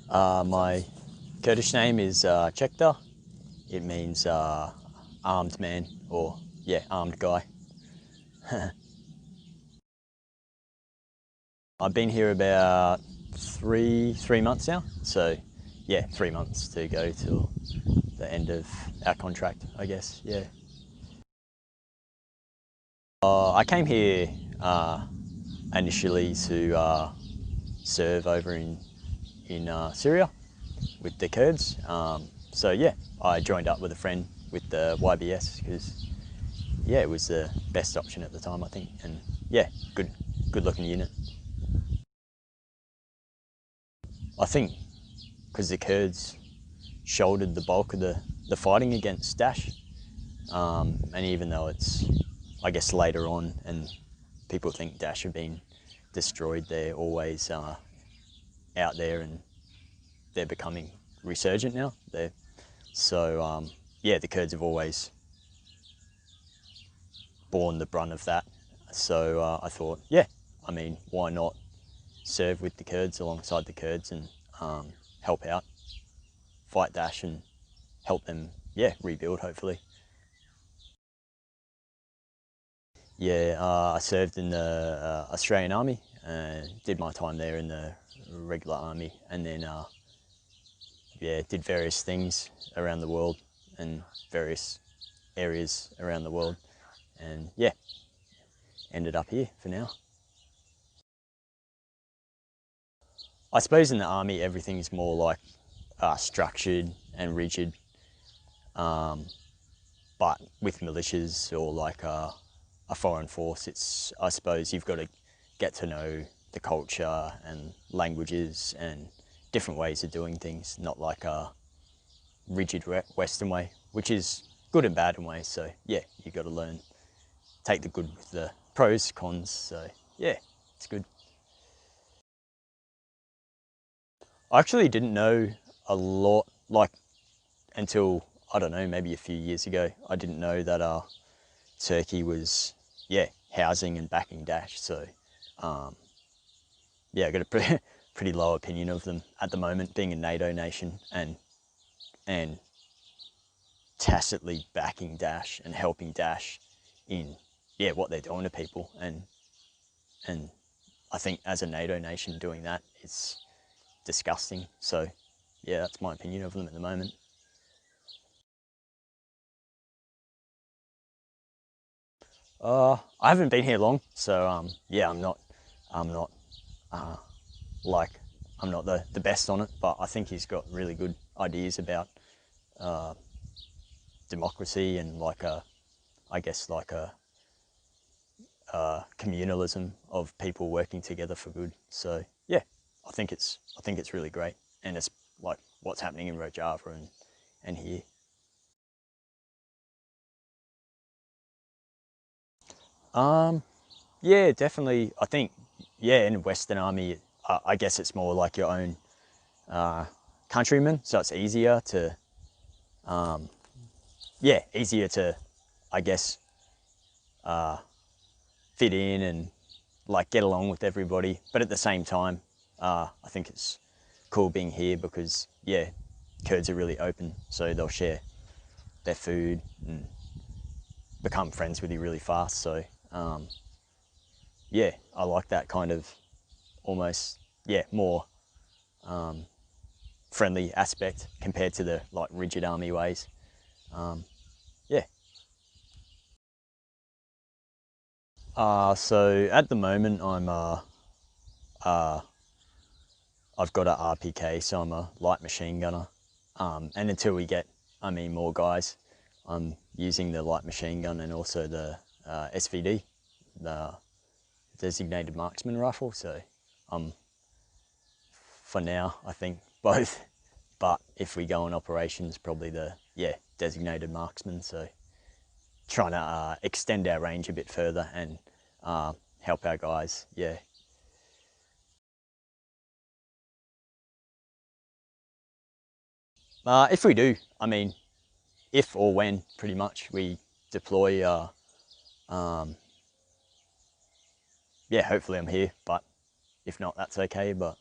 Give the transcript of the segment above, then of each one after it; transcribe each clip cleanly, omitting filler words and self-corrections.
My Kurdish name is Çekdar. It means armed man, or yeah, armed guy. I've been here about three months now. So yeah, 3 months to go till the end of our contract, I guess. Yeah. I came here initially to serve over in Syria with the Kurds. So yeah, I joined up with a friend with the YBS because yeah, it was the best option at the time, I think, and yeah, good looking unit. I think because the Kurds shouldered the bulk of the fighting against Daesh, and even though it's, I guess, later on, and people think Daesh have been destroyed, they're always out there, and they're becoming resurgent now. So yeah, the Kurds have always borne the brunt of that. So I thought, yeah, I mean, why not serve with the Kurds alongside the Kurds and help out, fight Daesh, and help them, yeah, rebuild hopefully. Yeah, I served in the Australian Army, did my time there in the regular army, and then yeah, did various things around the world and various areas around the world, and yeah, ended up here for now. I suppose in the army everything's more like structured and rigid, but with militias or like a foreign force, it's, I suppose you've got to get to know the culture and languages and different ways of doing things, not like a rigid Western way, which is good and bad in ways. So yeah, you got to learn, take the good with the pros, cons. So yeah, it's good. I actually didn't know a lot, like until, I don't know, maybe a few years ago. I didn't know that Turkey was, yeah, housing and backing Daesh. So yeah, I got a pretty low opinion of them at the moment, being a NATO nation and tacitly backing Daesh and helping Daesh in, yeah, what they're doing to people. And I think as a NATO nation doing that, it's disgusting. So yeah, that's my opinion of them at the moment. I haven't been here long, so yeah, I'm not uh, like, I'm not the best on it, but I think he's got really good ideas about democracy and like I guess like a communalism of people working together for good. So yeah, I think it's really great, and it's like what's happening in Rojava and here. Um, yeah, definitely. I think yeah, in Western Army, I guess it's more like your own countrymen, so it's easier to yeah, easier to, I guess, fit in and like get along with everybody. But at the same time, I think it's cool being here because yeah, Kurds are really open, so they'll share their food and become friends with you really fast. So yeah, I like that kind of almost, yeah, more friendly aspect compared to the like rigid army ways. Yeah. So at the moment uh, I've got a RPK, so I'm a light machine gunner. And until we get, I mean, more guys, I'm using the light machine gun and also the SVD, the designated marksman rifle. So for now, I think both. But if we go on operations, probably the, yeah, designated marksman. So trying to extend our range a bit further and help our guys. Yeah. If we do, I mean, if or when pretty much we deploy, yeah, hopefully I'm here. But if not, that's okay. But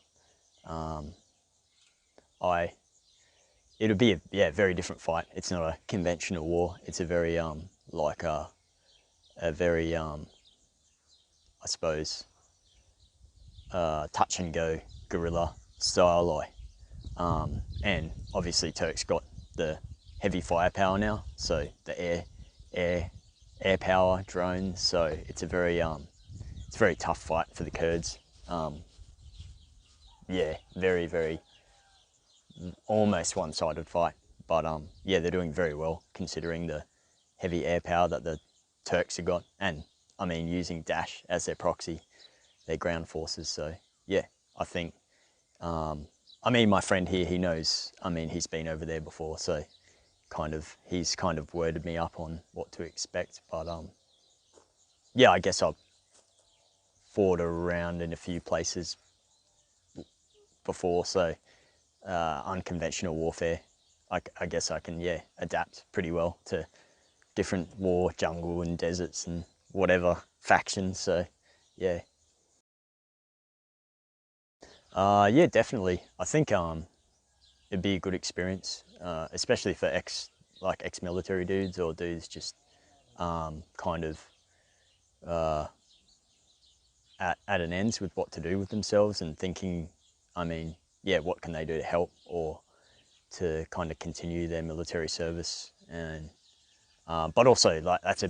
it'll be a very different fight. It's not a conventional war. It's a very like a very I suppose touch and go guerrilla style. And obviously Turks got the heavy firepower now, so the air power, drones. So it's a very tough fight for the Kurds. Yeah, very almost one-sided fight, but yeah, they're doing very well considering the heavy air power that the Turks have got, and I mean using Daesh as their proxy, their ground forces. So yeah, I think I mean my friend here, he knows. I mean he's been over there before, so he's kind of worded me up on what to expect. But yeah, I guess I've fought around in a few places before, so unconventional warfare, I guess I can, yeah, adapt pretty well to different war, jungle and deserts and whatever factions. So yeah, yeah, definitely. I think it'd be a good experience, especially for ex-military dudes or dudes just kind of at an ends with what to do with themselves and thinking, I mean, yeah, what can they do to help or to kind of continue their military service. And but also like it's a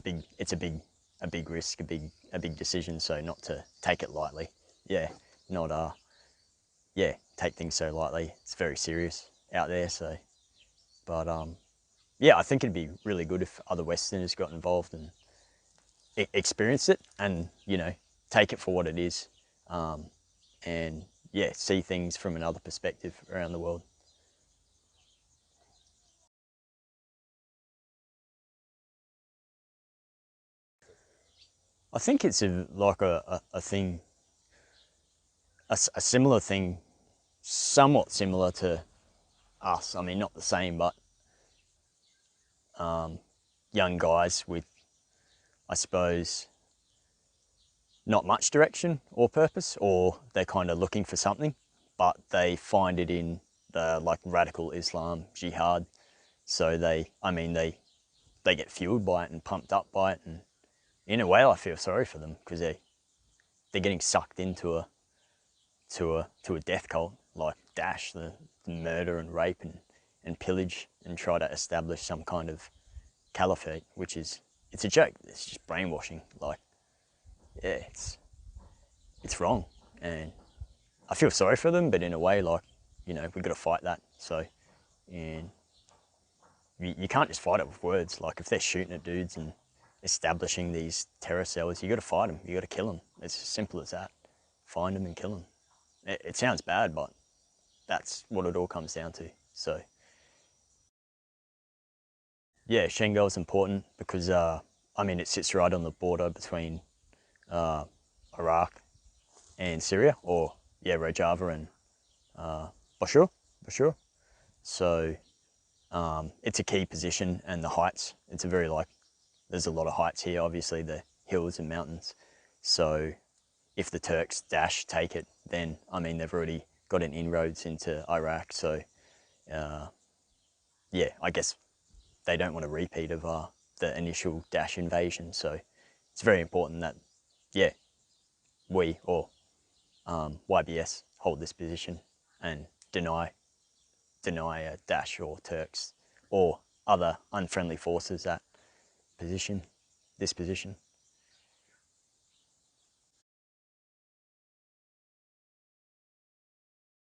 big risk, a big decision, so not to take it lightly. Yeah, not yeah, take things so lightly. It's very serious out there. So but yeah, I think it'd be really good if other Westerners got involved and experienced it, and you know, take it for what it is, and yeah, see things from another perspective around the world. I think it's like a thing, a similar thing, somewhat similar to us. I mean, not the same, but young guys with, I suppose, not much direction or purpose, or they're kind of looking for something, but they find it in the like radical Islam, jihad. So I mean, they get fueled by it and pumped up by it, and in a way, I feel sorry for them because they're getting sucked into a death cult like Daesh, the murder and rape and pillage, and try to establish some kind of caliphate, which is, it's a joke. It's just brainwashing. Like, yeah, it's wrong, and I feel sorry for them, but in a way, like, you know, we've got to fight that. So, and you can't just fight it with words. Like, if they're shooting at dudes and establishing these terror cells, you got to fight them. You got to kill them. It's as simple as that. Find them and kill them. It sounds bad, but that's what it all comes down to. So, yeah, Shengal is important because, I mean, it sits right on the border between uh, Iraq and Syria, or, yeah, Rojava and Bashur. Bashur. So, it's a key position, and the heights, it's a very, like, there's a lot of heights here, obviously, the hills and mountains. So, if the Turks take it, then, I mean, they've already got an inroads into Iraq. So, yeah, I guess they don't want a repeat of the initial invasion. So it's very important that, yeah, we or YBS hold this position and deny or Turks or other unfriendly forces that position, this position.